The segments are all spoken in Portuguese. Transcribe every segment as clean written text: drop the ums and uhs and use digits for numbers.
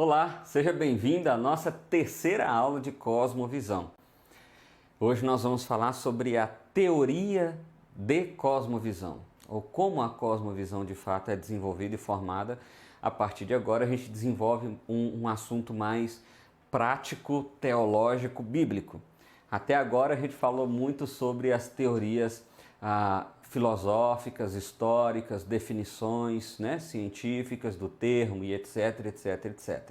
Olá, seja bem-vindo à nossa terceira aula de Cosmovisão. Hoje nós vamos falar sobre a teoria de cosmovisão, ou como a cosmovisão de fato é desenvolvida e formada. A partir de agora a gente desenvolve um assunto mais prático, teológico, bíblico. Até agora a gente falou muito sobre as teorias filosóficas, históricas, definições, científicas do termo e etc, etc, etc.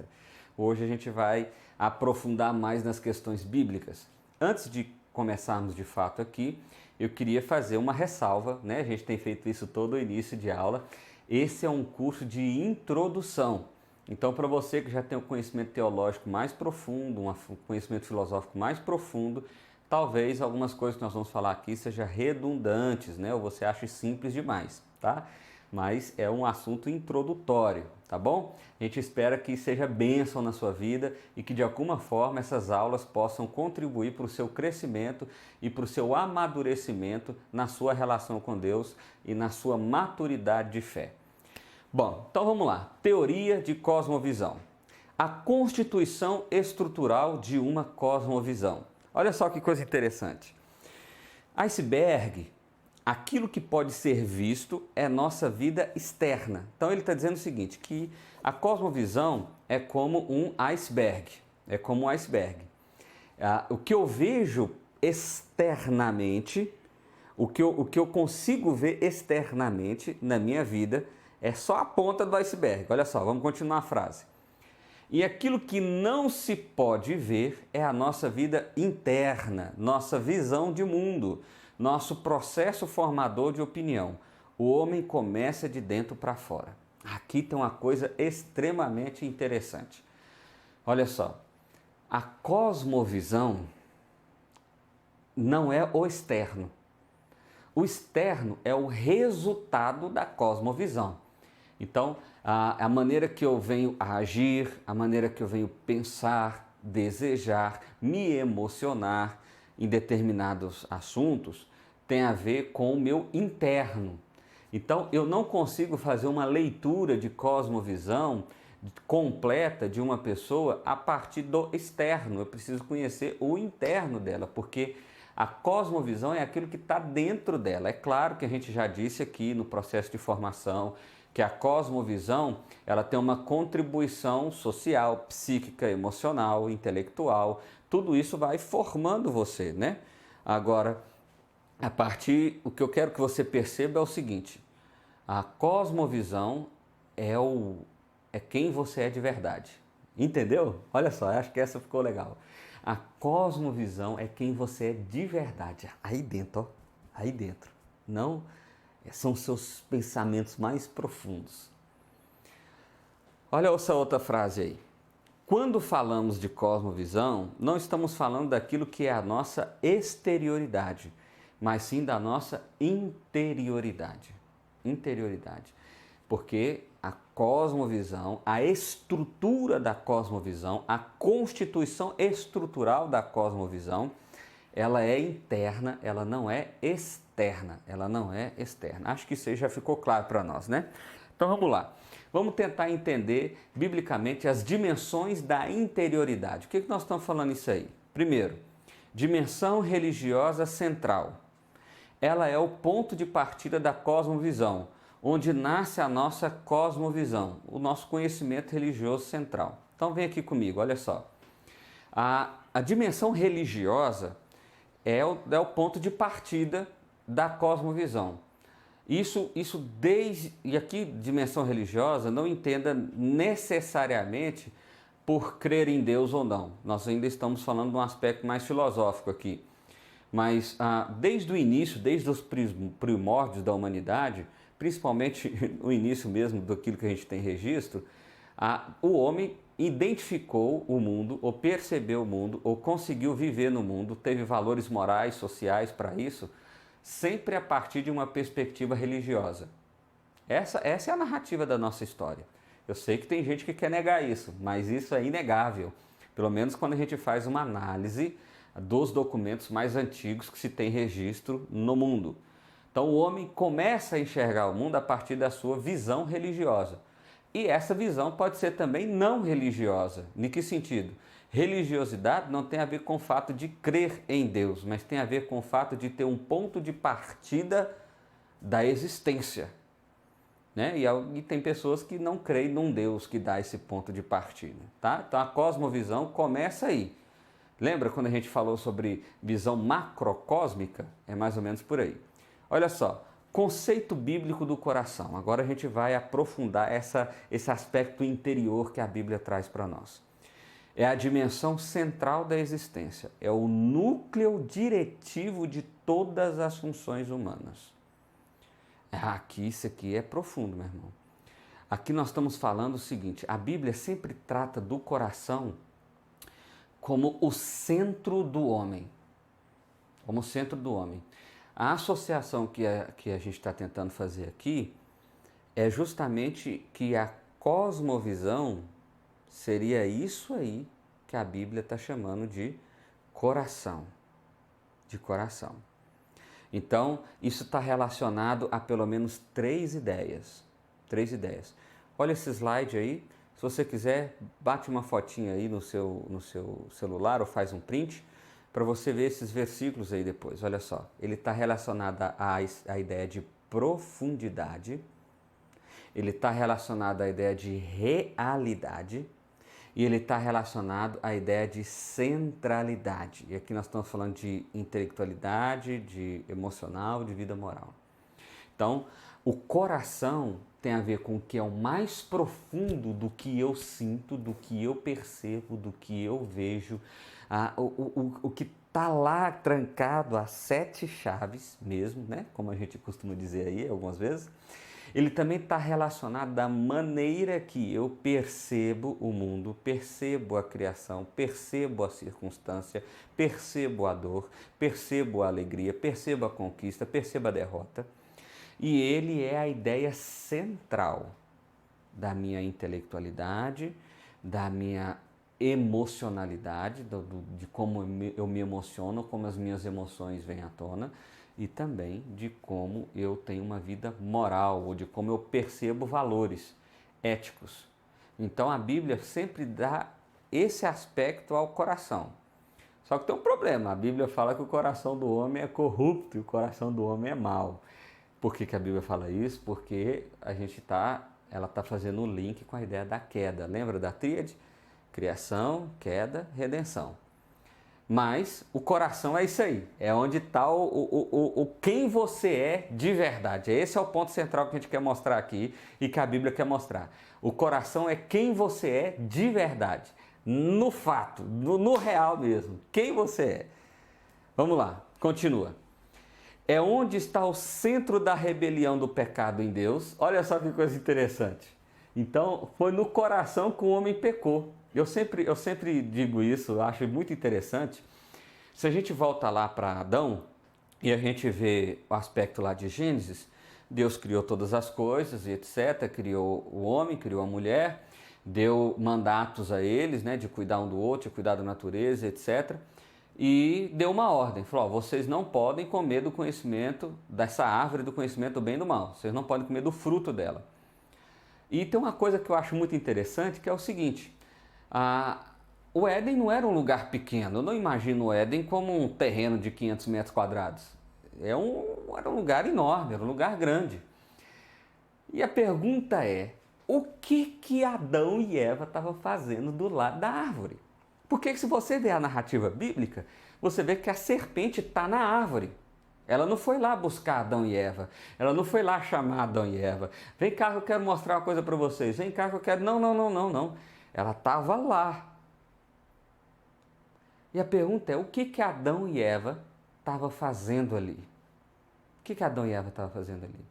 Hoje a gente vai aprofundar mais nas questões bíblicas. Antes de começarmos de fato aqui, eu queria fazer uma ressalva, A gente tem feito isso todo o início de aula. Esse é um curso de introdução. Então, para você que já tem um conhecimento teológico mais profundo, um conhecimento filosófico mais profundo, talvez algumas coisas que nós vamos falar aqui sejam redundantes, ou você ache simples demais, tá? Mas é um assunto introdutório, tá bom? A gente espera que seja bênção na sua vida e que de alguma forma essas aulas possam contribuir para o seu crescimento e para o seu amadurecimento na sua relação com Deus e na sua maturidade de fé. Bom, então vamos lá. Teoria de cosmovisão. A constituição estrutural de uma cosmovisão. Olha só que coisa interessante. Iceberg, aquilo que pode ser visto é nossa vida externa. Então ele está dizendo o seguinte, que a cosmovisão é como um iceberg. É como um iceberg. O que eu vejo externamente, o que eu consigo ver externamente na minha vida é só a ponta do iceberg. Olha só, vamos continuar a frase. E aquilo que não se pode ver é a nossa vida interna, nossa visão de mundo, nosso processo formador de opinião. O homem começa de dentro para fora. Aqui tem uma coisa extremamente interessante. Olha só, a cosmovisão não é o externo. O externo é o resultado da cosmovisão. Então, a maneira que eu venho a agir, a maneira que eu venho pensar, desejar, me emocionar em determinados assuntos tem a ver com o meu interno. Então, eu não consigo fazer uma leitura de cosmovisão completa de uma pessoa a partir do externo. Eu preciso conhecer o interno dela, porque a cosmovisão é aquilo que está dentro dela. É claro que a gente já disse aqui no processo de formação que a cosmovisão ela tem uma contribuição social, psíquica, emocional, intelectual. Tudo isso vai formando você, Agora, o que eu quero que você perceba é o seguinte: a cosmovisão é quem você é de verdade. Entendeu? Olha só, acho que essa ficou legal. A cosmovisão é quem você é de verdade. Aí dentro, aí dentro. Não são seus pensamentos mais profundos. Olha essa outra frase aí. Quando falamos de cosmovisão, não estamos falando daquilo que é a nossa exterioridade, mas sim da nossa interioridade. Interioridade. Porque a cosmovisão, a estrutura da cosmovisão, a constituição estrutural da cosmovisão, ela é interna, ela não é externa, ela não é externa. Acho que isso aí já ficou claro para nós, Então vamos lá, vamos tentar entender biblicamente as dimensões da interioridade. O que nós estamos falando isso aí? Primeiro, dimensão religiosa central. Ela é o ponto de partida da cosmovisão, onde nasce a nossa cosmovisão, o nosso conhecimento religioso central. Então vem aqui comigo, olha só. A dimensão religiosa é o ponto de partida da cosmovisão. E aqui dimensão religiosa não entenda necessariamente por crer em Deus ou não. Nós ainda estamos falando de um aspecto mais filosófico aqui. Mas desde o início, desde os primórdios da humanidade, principalmente o início mesmo daquilo que a gente tem registro, o homem identificou o mundo, ou percebeu o mundo, ou conseguiu viver no mundo, teve valores morais, sociais para isso, sempre a partir de uma perspectiva religiosa. Essa é a narrativa da nossa história. Eu sei que tem gente que quer negar isso, mas isso é inegável. Pelo menos quando a gente faz uma análise dos documentos mais antigos que se tem registro no mundo. Então o homem começa a enxergar o mundo a partir da sua visão religiosa. E essa visão pode ser também não religiosa. Em que sentido? Religiosidade não tem a ver com o fato de crer em Deus, mas tem a ver com o fato de ter um ponto de partida da existência. Né? E tem pessoas que não creem num Deus que dá esse ponto de partida. Tá? Então a cosmovisão começa aí. Lembra quando a gente falou sobre visão macrocósmica? É mais ou menos por aí. Olha só, conceito bíblico do coração. Agora a gente vai aprofundar esse aspecto interior que a Bíblia traz para nós. É a dimensão central da existência, é o núcleo diretivo de todas as funções humanas. Isso aqui é profundo, meu irmão. Aqui nós estamos falando o seguinte, a Bíblia sempre trata do coração como o centro do homem. Como o centro do homem. A associação que a gente está tentando fazer aqui é justamente que a cosmovisão seria isso aí que a Bíblia está chamando de coração. De coração. Então, isso está relacionado a pelo menos três ideias. Três ideias. Olha esse slide aí. Se você quiser, bate uma fotinha aí no seu celular ou faz um print para você ver esses versículos aí depois. Olha só, ele está relacionado à ideia de profundidade, ele está relacionado à ideia de realidade e ele está relacionado à ideia de centralidade. E aqui nós estamos falando de intelectualidade, de emocional, de vida moral. Então, o coração tem a ver com o que é o mais profundo do que eu sinto, do que eu percebo, do que eu vejo, o que está lá trancado a 7 chaves mesmo, né? Como a gente costuma dizer aí algumas vezes. Ele também está relacionado da maneira que eu percebo o mundo, percebo a criação, percebo a circunstância, percebo a dor, percebo a alegria, percebo a conquista, percebo a derrota. E ele é a ideia central da minha intelectualidade, da minha emocionalidade, de como eu me emociono, como as minhas emoções vêm à tona, e também de como eu tenho uma vida moral, ou de como eu percebo valores éticos. Então a Bíblia sempre dá esse aspecto ao coração. Só que tem um problema, a Bíblia fala que o coração do homem é corrupto e o coração do homem é mau. Por que a Bíblia fala isso? Porque ela está fazendo um link com a ideia da queda. Lembra da tríade? Criação, queda, redenção. Mas o coração é isso aí, é onde está o quem você é de verdade. Esse é o ponto central que a gente quer mostrar aqui e que a Bíblia quer mostrar. O coração é quem você é de verdade, no fato, no real mesmo, quem você é. Vamos lá, continua. É onde está o centro da rebelião do pecado em Deus. Olha só que coisa interessante. Então, foi no coração que o homem pecou. Eu sempre digo isso, eu acho muito interessante. Se a gente volta lá para Adão e a gente vê o aspecto lá de Gênesis, Deus criou todas as coisas e etc. Criou o homem, criou a mulher, deu mandatos a eles, né, de cuidar um do outro, de cuidar da natureza, etc. E deu uma ordem, falou, vocês não podem comer do conhecimento, dessa árvore do conhecimento do bem e do mal, vocês não podem comer do fruto dela. E tem uma coisa que eu acho muito interessante, que é o seguinte, o Éden não era um lugar pequeno, eu não imagino o Éden como um terreno de 500 metros quadrados, era um lugar enorme, era um lugar grande. E a pergunta é, o que Adão e Eva estavam fazendo do lado da árvore? Porque se você vê a narrativa bíblica, você vê que a serpente está na árvore. Ela não foi lá buscar Adão e Eva. Ela não foi lá chamar Adão e Eva. Vem cá que eu quero mostrar uma coisa para vocês. Vem cá que eu quero... Não. Ela estava lá. E a pergunta é, o que Adão e Eva estavam fazendo ali? O que Adão e Eva estavam fazendo ali?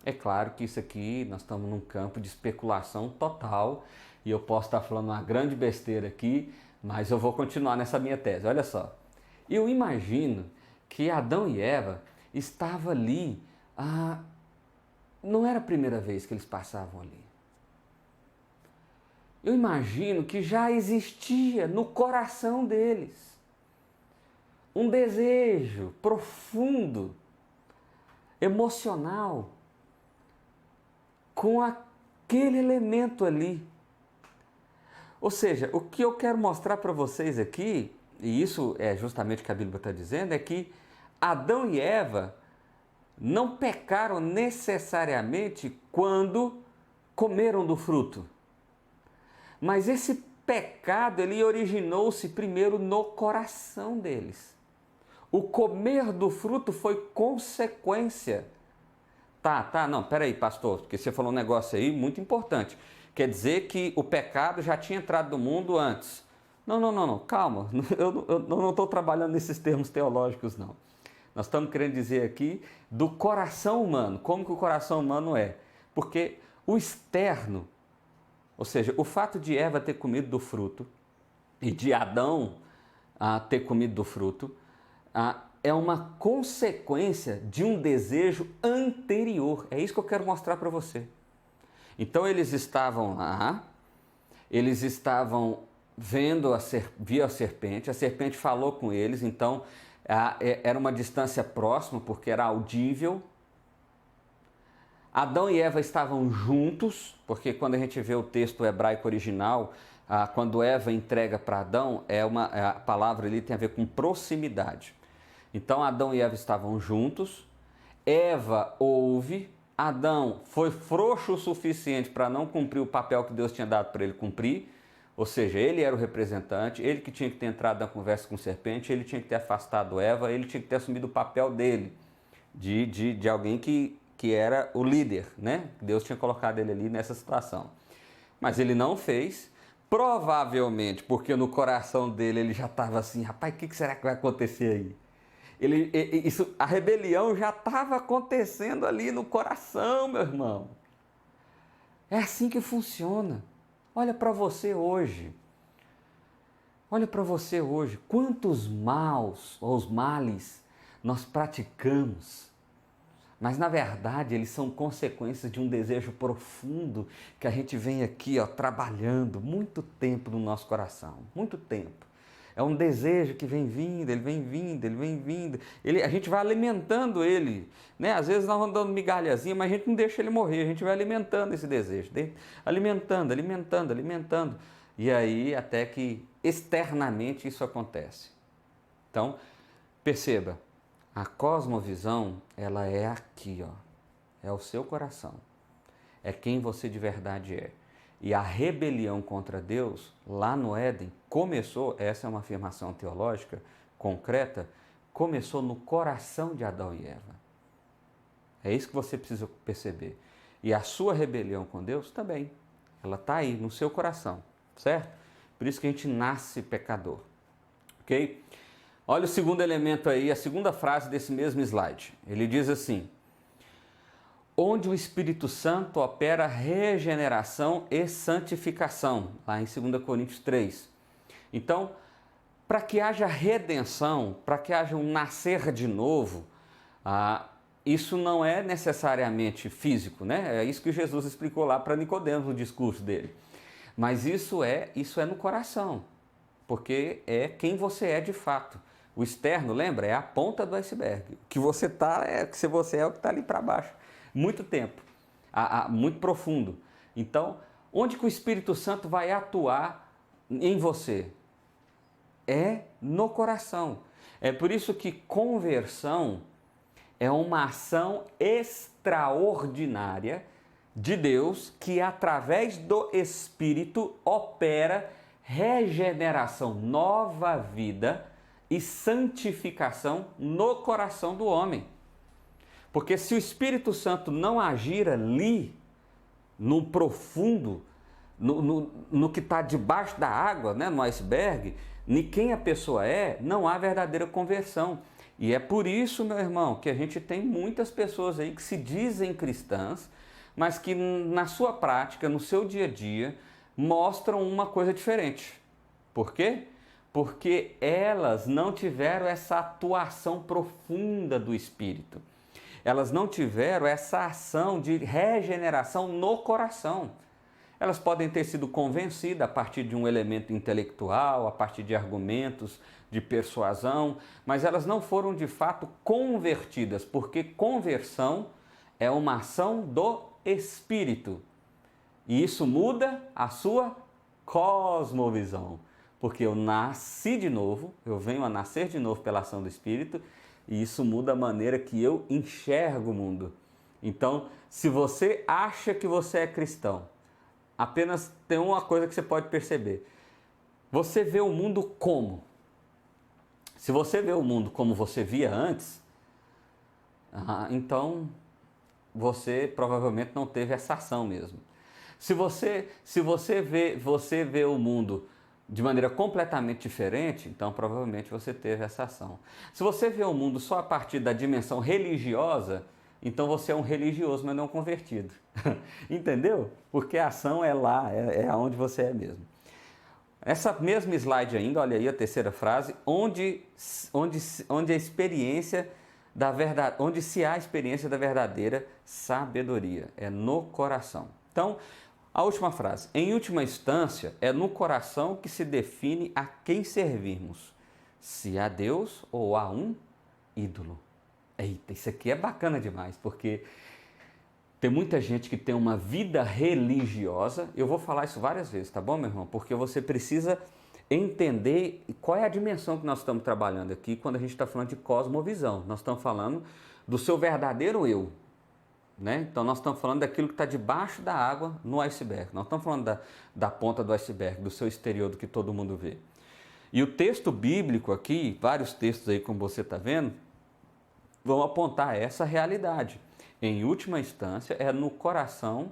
É claro que isso aqui, nós estamos num campo de especulação total e eu posso estar falando uma grande besteira aqui, mas eu vou continuar nessa minha tese. Olha só, eu imagino que Adão e Eva estavam ali, não era a primeira vez que eles passavam ali. Eu imagino que já existia no coração deles um desejo profundo, emocional, com aquele elemento ali. Ou seja, o que eu quero mostrar para vocês aqui, e isso é justamente o que a Bíblia está dizendo, é que Adão e Eva não pecaram necessariamente quando comeram do fruto. Mas esse pecado, ele originou-se primeiro no coração deles. O comer do fruto foi consequência. Não, peraí, pastor, porque você falou um negócio aí muito importante. Quer dizer que o pecado já tinha entrado no mundo antes. Não, calma, eu não estou trabalhando nesses termos teológicos, não. Nós estamos querendo dizer aqui do coração humano, como que o coração humano é. Porque o externo, ou seja, o fato de Eva ter comido do fruto e de Adão ter comido do fruto, é uma consequência de um desejo anterior. É isso que eu quero mostrar para você. Então eles estavam lá, eles estavam vendo a serpente falou com eles, então era uma distância próxima, porque era audível. Adão e Eva estavam juntos, porque quando a gente vê o texto hebraico original, quando Eva entrega para Adão, a palavra ali tem a ver com proximidade. Então Adão e Eva estavam juntos, Eva ouve, Adão foi frouxo o suficiente para não cumprir o papel que Deus tinha dado para ele cumprir, ou seja, ele era o representante, ele que tinha que ter entrado na conversa com o serpente, ele tinha que ter afastado Eva, ele tinha que ter assumido o papel dele, de alguém que era o líder, né? Deus tinha colocado ele ali nessa situação. Mas ele não fez, provavelmente porque no coração dele ele já estava assim, rapaz, o que será que vai acontecer aí? A rebelião já estava acontecendo ali no coração, meu irmão. É assim que funciona. Olha para você hoje. Olha para você hoje. Quantos males nós praticamos. Mas na verdade eles são consequências de um desejo profundo que a gente vem aqui trabalhando muito tempo no nosso coração. Muito tempo. É um desejo que vem vindo, ele vem vindo. A gente vai alimentando ele, né? Às vezes nós vamos dando migalhazinha, mas a gente não deixa ele morrer, a gente vai alimentando esse desejo, alimentando. E aí até que externamente isso acontece. Então, perceba, a cosmovisão, ela é aqui, é o seu coração, é quem você de verdade é. E a rebelião contra Deus, lá no Éden, começou, essa é uma afirmação teológica concreta, começou no coração de Adão e Eva. É isso que você precisa perceber. E a sua rebelião com Deus também, ela está aí no seu coração, certo? Por isso que a gente nasce pecador, ok? Olha o segundo elemento aí, a segunda frase desse mesmo slide. Ele diz assim: onde o Espírito Santo opera regeneração e santificação, lá em 2 Coríntios 3. Então, para que haja redenção, para que haja um nascer de novo, isso não é necessariamente físico, né? É isso que Jesus explicou lá para Nicodemos no discurso dele. Mas isso é no coração, porque é quem você é de fato. O externo, lembra? É a ponta do iceberg. O que você se você é o que está ali para baixo. Muito tempo, muito profundo. Então, onde que o Espírito Santo vai atuar em você? É no coração. É por isso que conversão é uma ação extraordinária de Deus que, através do Espírito, opera regeneração, nova vida e santificação no coração do homem. Porque se o Espírito Santo não agir ali, no profundo, no que está debaixo da água, né, no iceberg, em quem a pessoa é, não há verdadeira conversão. E é por isso, meu irmão, que a gente tem muitas pessoas aí que se dizem cristãs, mas que na sua prática, no seu dia a dia, mostram uma coisa diferente. Por quê? Porque elas não tiveram essa atuação profunda do Espírito. Elas não tiveram essa ação de regeneração no coração. Elas podem ter sido convencidas a partir de um elemento intelectual, a partir de argumentos de persuasão, mas elas não foram de fato convertidas, porque conversão é uma ação do Espírito. E isso muda a sua cosmovisão. Porque eu nasci de novo, eu venho a nascer de novo pela ação do Espírito, e isso muda a maneira que eu enxergo o mundo. Então, se você acha que você é cristão, apenas tem uma coisa que você pode perceber. Você vê o mundo como? Se você vê o mundo como você via antes, então você provavelmente não teve essa ação mesmo. Se você vê o mundo de maneira completamente diferente, então provavelmente você teve essa ação. Se você vê o mundo só a partir da dimensão religiosa, então você é um religioso, mas não convertido. Entendeu? Porque a ação é lá, é aonde você é mesmo. Essa mesma slide ainda, olha aí a terceira frase, onde a experiência da verdade, onde se há a experiência da verdadeira sabedoria, é no coração. Então, a última frase, em última instância, é no coração que se define a quem servirmos, se a Deus ou a um ídolo. Eita, isso aqui é bacana demais, porque tem muita gente que tem uma vida religiosa. Eu vou falar isso várias vezes, tá bom, meu irmão? Porque você precisa entender qual é a dimensão que nós estamos trabalhando aqui quando a gente está falando de cosmovisão. Nós estamos falando do seu verdadeiro eu, né? Então nós estamos falando daquilo que está debaixo da água no iceberg. Nós estamos falando da ponta do iceberg, do seu exterior, do que todo mundo vê. E o texto bíblico aqui, vários textos aí como você está vendo, vão apontar essa realidade. Em última instância, é no coração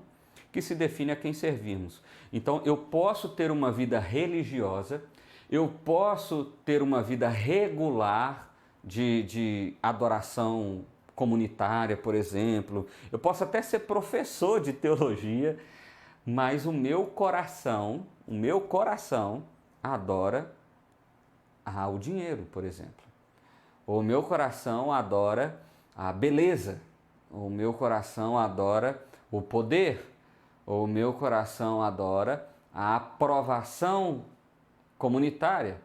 que se define a quem servirmos. Então, eu posso ter uma vida religiosa, eu posso ter uma vida regular de adoração comunitária, por exemplo, eu posso até ser professor de teologia, mas o meu coração adora o dinheiro, por exemplo. O meu coração adora a beleza. O meu coração adora o poder. O meu coração adora a aprovação comunitária.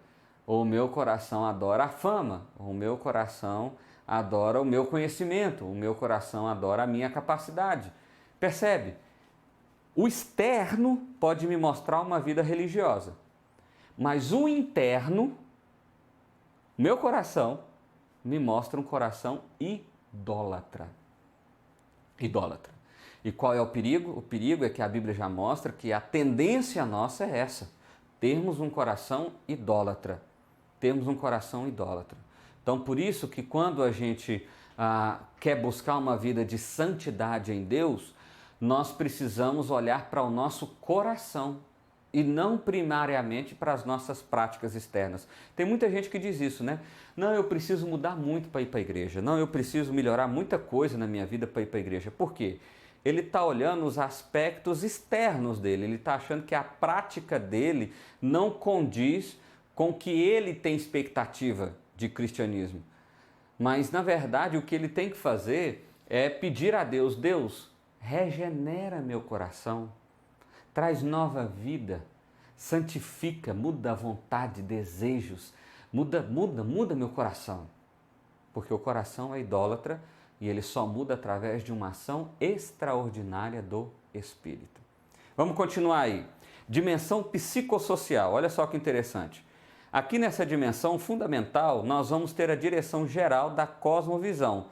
O meu coração adora a fama. O meu coração adora o meu conhecimento. O meu coração adora a minha capacidade. Percebe? O externo pode me mostrar uma vida religiosa, mas o interno, meu coração, me mostra um coração idólatra. Idólatra. E qual é o perigo? O perigo é que a Bíblia já mostra que a tendência nossa é essa, termos um coração idólatra. Temos um coração idólatra. Então, por isso que quando a gente quer buscar uma vida de santidade em Deus, nós precisamos olhar para o nosso coração e não primariamente para as nossas práticas externas. Tem muita gente que diz isso, né? Não, eu preciso mudar muito para ir para a igreja. Não, eu preciso melhorar muita coisa na minha vida para ir para a igreja. Por quê? Ele está olhando os aspectos externos dele. Ele está achando que a prática dele não condiz com o que ele tem expectativa de cristianismo. Mas, na verdade, o que ele tem que fazer é pedir a Deus, Deus, regenera meu coração, traz nova vida, santifica, muda a vontade, desejos, muda meu coração. Porque o coração é idólatra e ele só muda através de uma ação extraordinária do Espírito. Vamos continuar aí. Dimensão psicossocial, olha só que interessante. Aqui nessa dimensão fundamental, nós vamos ter a direção geral da cosmovisão,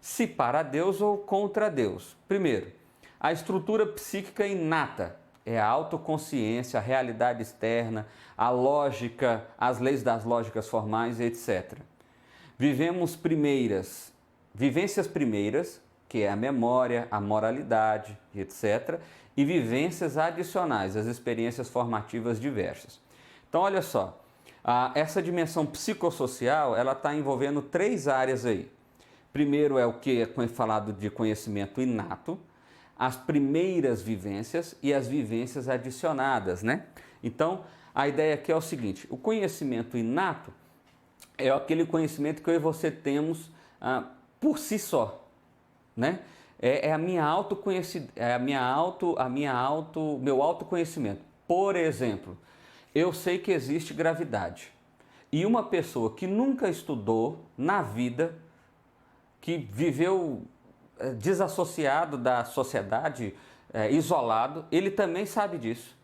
se para Deus ou contra Deus. Primeiro, a estrutura psíquica inata é a autoconsciência, a realidade externa, a lógica, as leis das lógicas formais, etc. Vivências primeiras, que é a memória, a moralidade, etc. E vivências adicionais, as experiências formativas diversas. Então, olha só, essa dimensão psicossocial, ela está envolvendo 3 áreas aí. Primeiro é o que é falado de conhecimento inato, as primeiras vivências e as vivências adicionadas, né? Então, a ideia aqui é o seguinte, o conhecimento inato é aquele conhecimento que eu e você temos por si só, né? Meu autoconhecimento. Por exemplo, eu sei que existe gravidade e uma pessoa que nunca estudou na vida, que viveu desassociado da sociedade isolado, ele também sabe disso.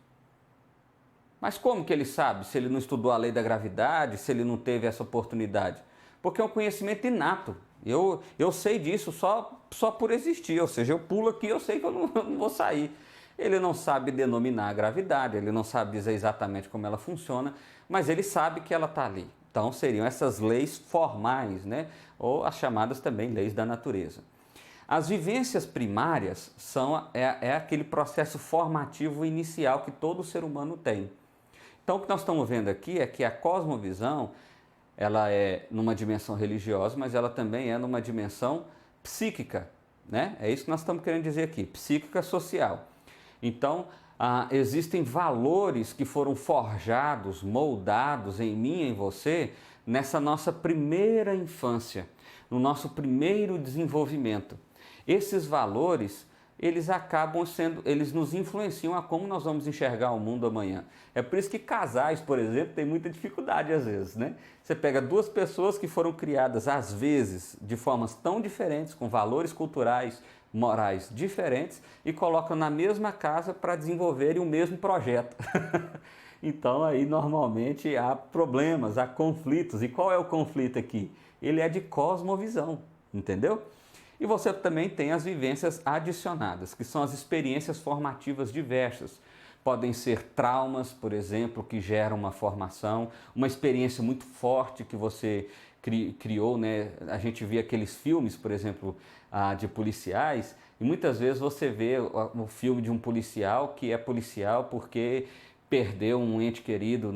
Mas como que ele sabe se ele não estudou a lei da gravidade, se ele não teve essa oportunidade? Porque é um conhecimento inato. Eu sei disso só por existir, ou seja, eu pulo aqui, eu sei que eu não vou sair. Ele não sabe denominar a gravidade, ele não sabe dizer exatamente como ela funciona, mas ele sabe que ela está ali. Então seriam essas leis formais, né? Ou as chamadas também leis da natureza. As vivências primárias é aquele processo formativo inicial que todo ser humano tem. Então o que nós estamos vendo aqui é que a cosmovisão, ela é numa dimensão religiosa, mas ela também é numa dimensão psíquica, né? É isso que nós estamos querendo dizer aqui, psíquica social. Então, existem valores que foram forjados, moldados em mim e em você, nessa nossa primeira infância, no nosso primeiro desenvolvimento. Esses valores, eles nos influenciam a como nós vamos enxergar o mundo amanhã. É por isso que casais, por exemplo, têm muita dificuldade às vezes, né? Você pega duas pessoas que foram criadas, às vezes, de formas tão diferentes, com valores culturais, morais diferentes, e colocam na mesma casa para desenvolverem o mesmo projeto. Então aí normalmente há problemas, há conflitos. E qual é o conflito aqui? Ele é de cosmovisão, entendeu? E você também tem as vivências adicionadas, que são as experiências formativas diversas. Podem ser traumas, por exemplo, que geram uma formação, uma experiência muito forte que você criou, né? A gente vê aqueles filmes, por exemplo, de policiais, e muitas vezes você vê o filme de um policial que é policial porque perdeu um ente querido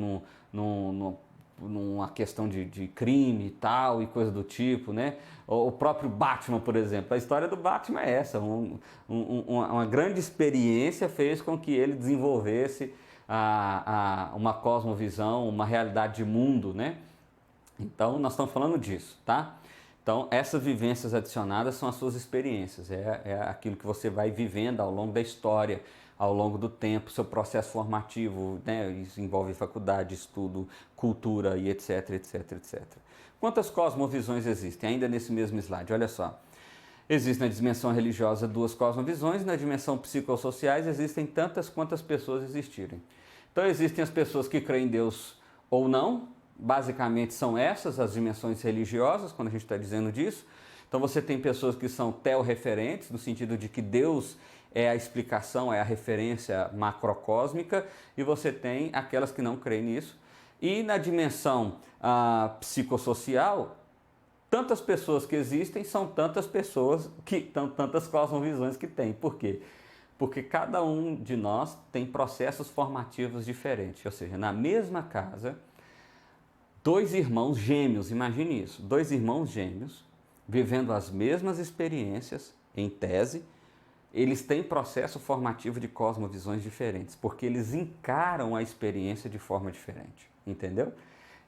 numa questão de crime e tal, e coisa do tipo, né? O próprio Batman, por exemplo, a história do Batman é essa, uma grande experiência fez com que ele desenvolvesse uma cosmovisão, uma realidade de mundo, né? Então, nós estamos falando disso, tá? Então, essas vivências adicionadas são as suas experiências, é aquilo que você vai vivendo ao longo da história, ao longo do tempo, seu processo formativo, né? Isso envolve faculdade, estudo, cultura e etc, etc, etc. Quantas cosmovisões existem? Ainda nesse mesmo slide, olha só. Existe na dimensão religiosa 2 cosmovisões, na dimensão psicossociais existem tantas quantas pessoas existirem. Então, existem as pessoas que creem em Deus ou não, basicamente são essas as dimensões religiosas, quando a gente está dizendo disso. Então você tem pessoas que são teorreferentes, no sentido de que Deus é a explicação, é a referência macrocósmica, e você tem aquelas que não creem nisso. E na dimensão psicossocial, tantas pessoas que existem são tantas pessoas tantas cosmovisões que tem. Por quê? Porque cada um de nós tem processos formativos diferentes, ou seja, na mesma casa, 2 irmãos gêmeos, imagine isso, 2 irmãos gêmeos, vivendo as mesmas experiências, em tese, eles têm processo formativo de cosmovisões diferentes, porque eles encaram a experiência de forma diferente, entendeu?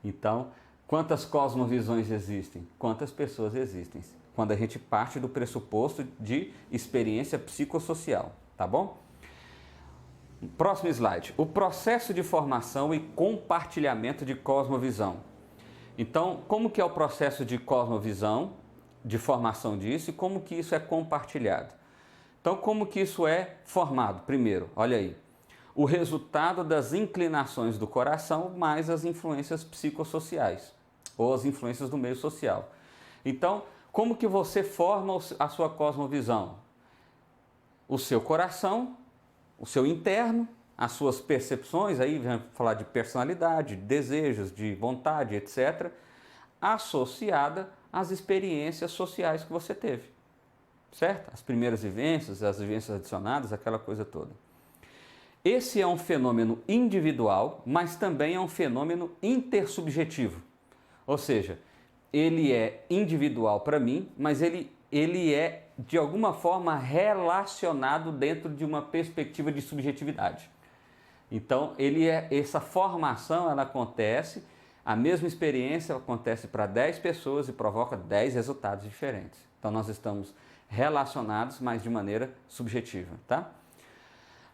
Então, quantas cosmovisões existem? Quantas pessoas existem? Quando a gente parte do pressuposto de experiência psicossocial, tá bom? Próximo slide. O processo de formação e compartilhamento de cosmovisão. Então, como que é o processo de cosmovisão, de formação disso, e como que isso é compartilhado? Então, como que isso é formado? Primeiro, olha aí, o resultado das inclinações do coração mais as influências psicossociais, ou as influências do meio social. Então, como que você forma a sua cosmovisão? O seu coração, o seu interno, as suas percepções, aí vamos falar de personalidade, de desejos, de vontade, etc., associada às experiências sociais que você teve, certo? As primeiras vivências, as vivências adicionadas, aquela coisa toda. Esse é um fenômeno individual, mas também é um fenômeno intersubjetivo, ou seja, ele é individual para mim, mas ele é, de alguma forma, relacionado dentro de uma perspectiva de subjetividade. Então, essa formação, ela acontece, a mesma experiência acontece para 10 pessoas e provoca 10 resultados diferentes. Então, nós estamos relacionados, mas de maneira subjetiva, tá?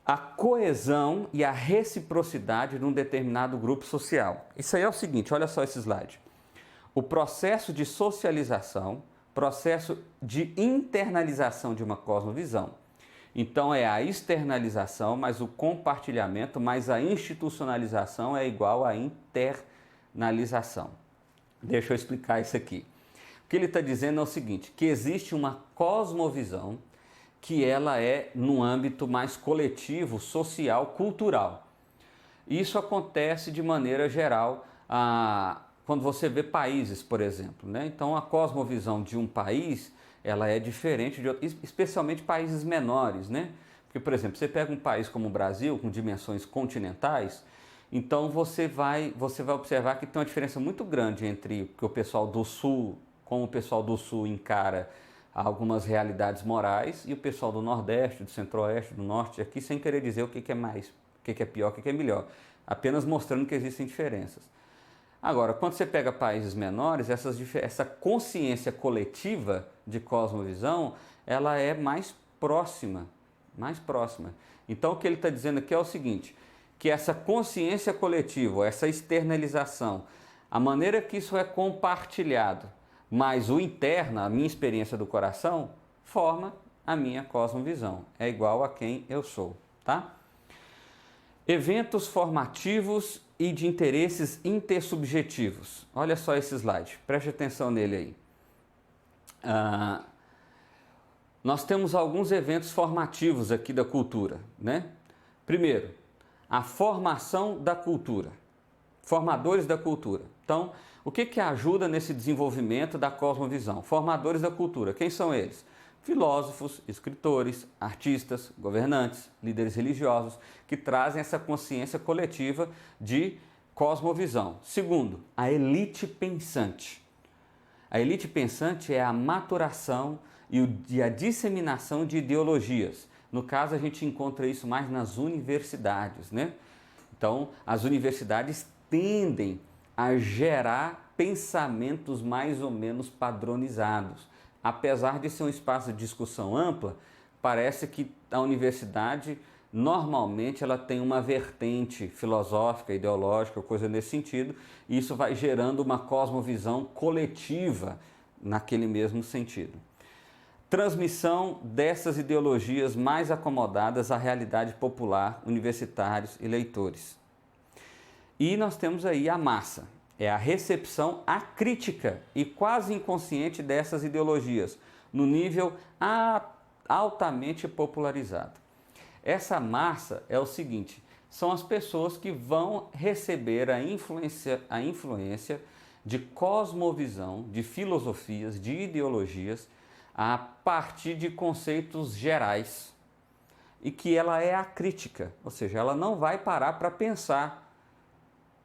A coesão e a reciprocidade de um determinado grupo social. Isso aí é o seguinte, olha só esse slide. O processo de socialização, processo de internalização de uma cosmovisão Então é a externalização, mais o compartilhamento, mais a institucionalização é igual a internalização. Deixa eu explicar isso aqui. O que ele está dizendo é o seguinte, que existe uma cosmovisão que ela é no âmbito mais coletivo, social, cultural. Isso acontece de maneira geral quando você vê países, por exemplo, né? Então a cosmovisão de um país, ela é diferente de outro, especialmente países menores, né? Porque, por exemplo, você pega um país como o Brasil, com dimensões continentais, então você vai observar que tem uma diferença muito grande entre o que o pessoal do Sul, como o pessoal do Sul encara algumas realidades morais, e o pessoal do Nordeste, do Centro-Oeste, do Norte, aqui sem querer dizer o que é mais, o que é pior, o que é melhor, apenas mostrando que existem diferenças. Agora, quando você pega países menores, essa consciência coletiva de cosmovisão, ela é mais próxima, mais próxima. Então, o que ele está dizendo aqui é o seguinte, que essa consciência coletiva, essa externalização, a maneira que isso é compartilhado, mas o interno, a minha experiência do coração, forma a minha cosmovisão. É igual a quem eu sou, tá? Eventos formativos e de interesses intersubjetivos. Olha só esse slide, preste atenção nele aí. Nós temos alguns eventos formativos aqui da cultura, né? Primeiro, a formação da cultura, formadores da cultura. Então, o que ajuda nesse desenvolvimento da cosmovisão? Formadores da cultura, quem são eles? Filósofos, escritores, artistas, governantes, líderes religiosos, que trazem essa consciência coletiva de cosmovisão. Segundo, a elite pensante. A elite pensante é a maturação e a disseminação de ideologias. No caso, a gente encontra isso mais nas universidades, né? Então, as universidades tendem a gerar pensamentos mais ou menos padronizados. Apesar de ser um espaço de discussão ampla, parece que a universidade, normalmente, ela tem uma vertente filosófica, ideológica, coisa nesse sentido, e isso vai gerando uma cosmovisão coletiva naquele mesmo sentido. Transmissão dessas ideologias mais acomodadas à realidade popular, universitários e leitores. E nós temos aí a massa, é a recepção acrítica e quase inconsciente dessas ideologias, no nível altamente popularizado. Essa massa é o seguinte, são as pessoas que vão receber a influência de cosmovisão, de filosofias, de ideologias, a partir de conceitos gerais, e que ela é acrítica, ou seja, ela não vai parar para pensar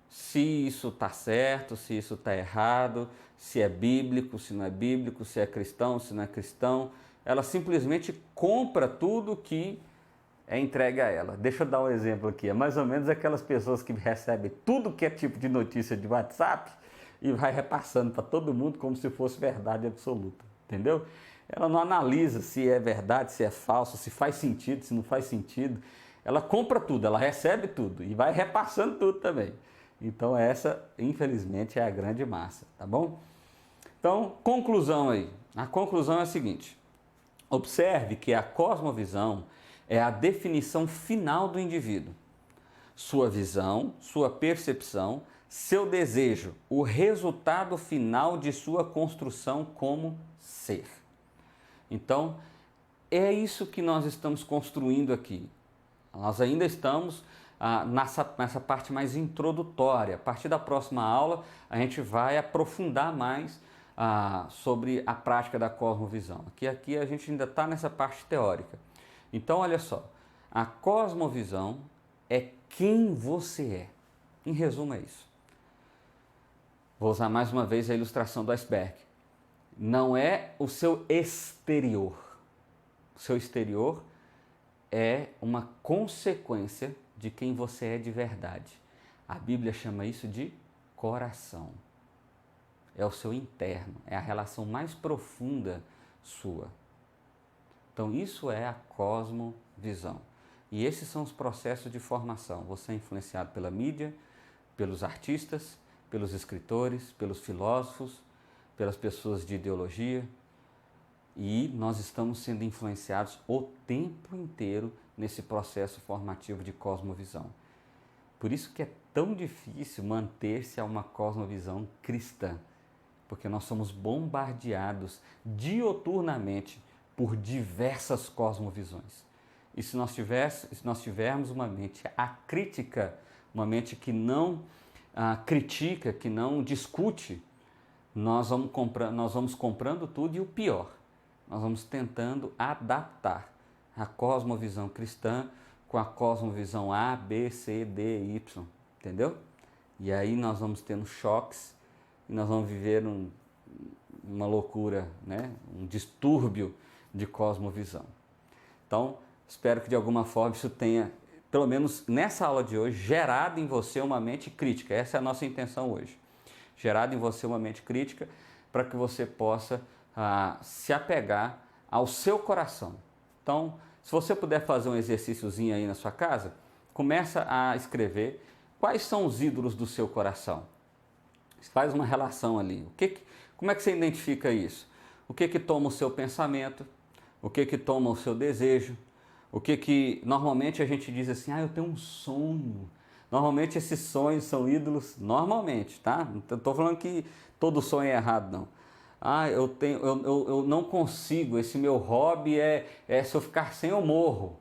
se isso está certo, se isso está errado, se é bíblico, se não é bíblico, se é cristão, se não é cristão. Ela simplesmente compra tudo que é entregue a ela. Deixa eu dar um exemplo aqui. É mais ou menos aquelas pessoas que recebem tudo que é tipo de notícia de WhatsApp e vai repassando para todo mundo como se fosse verdade absoluta, entendeu? Ela não analisa se é verdade, se é falso, se faz sentido, se não faz sentido. Ela compra tudo, ela recebe tudo e vai repassando tudo também. Então essa, infelizmente, é a grande massa, tá bom? Então, conclusão aí. A conclusão é a seguinte. Observe que a cosmovisão é a definição final do indivíduo. Sua visão, sua percepção, seu desejo, o resultado final de sua construção como ser. Então, é isso que nós estamos construindo aqui. Nós ainda estamos nessa parte mais introdutória. A partir da próxima aula, a gente vai aprofundar mais sobre a prática da cosmovisão. Aqui a gente ainda está nessa parte teórica. Então, olha só, a cosmovisão é quem você é. Em resumo, é isso. Vou usar mais uma vez a ilustração do iceberg. Não é o seu exterior. O seu exterior é uma consequência de quem você é de verdade. A Bíblia chama isso de coração. É o seu interno, é a relação mais profunda sua. Então isso é a cosmovisão. E esses são os processos de formação. Você é influenciado pela mídia, pelos artistas, pelos escritores, pelos filósofos, pelas pessoas de ideologia. E nós estamos sendo influenciados o tempo inteiro nesse processo formativo de cosmovisão. Por isso que é tão difícil manter-se a uma cosmovisão cristã, porque nós somos bombardeados dioturnamente por diversas cosmovisões. E se nós tivermos uma mente acrítica, uma mente que não critica, que não discute, nós vamos comprando tudo e o pior, nós vamos tentando adaptar a cosmovisão cristã com a cosmovisão A, B, C, D, Y, entendeu? E aí nós vamos tendo choques e nós vamos viver uma loucura, né? Um distúrbio de cosmovisão. Então, espero que de alguma forma isso tenha, pelo menos nessa aula de hoje, gerado em você uma mente crítica. Essa é a nossa intenção hoje. Gerado em você uma mente crítica para que você possa se apegar ao seu coração. Então, se você puder fazer um exercíciozinho aí na sua casa, começa a escrever quais são os ídolos do seu coração. Faz uma relação ali. Como é que você identifica isso? O que toma o seu pensamento? O que toma o seu desejo? O que normalmente a gente diz assim, eu tenho um sonho. Normalmente esses sonhos são ídolos, normalmente, tá? Não estou falando que todo sonho é errado, não. Eu não consigo, esse meu hobby se eu ficar sem eu morro.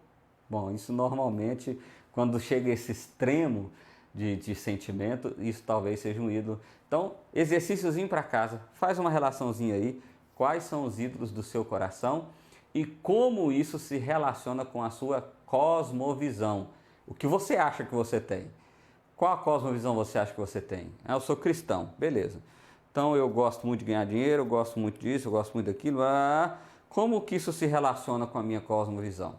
Bom, isso normalmente, quando chega a esse extremo de sentimento, isso talvez seja um ídolo. Então, exercíciozinho para casa, faz uma relaçãozinha aí, quais são os ídolos do seu coração e como isso se relaciona com a sua cosmovisão. O que você acha que você tem? Qual a cosmovisão você acha que você tem? Eu sou cristão, beleza. Então eu gosto muito de ganhar dinheiro, eu gosto muito disso, eu gosto muito daquilo. Como que isso se relaciona com a minha cosmovisão?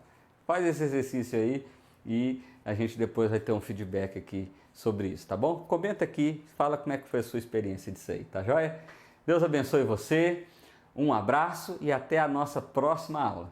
Faz esse exercício aí e a gente depois vai ter um feedback aqui sobre isso, tá bom? Comenta aqui, fala como é que foi a sua experiência disso aí, tá joia? Deus abençoe você, um abraço e até a nossa próxima aula.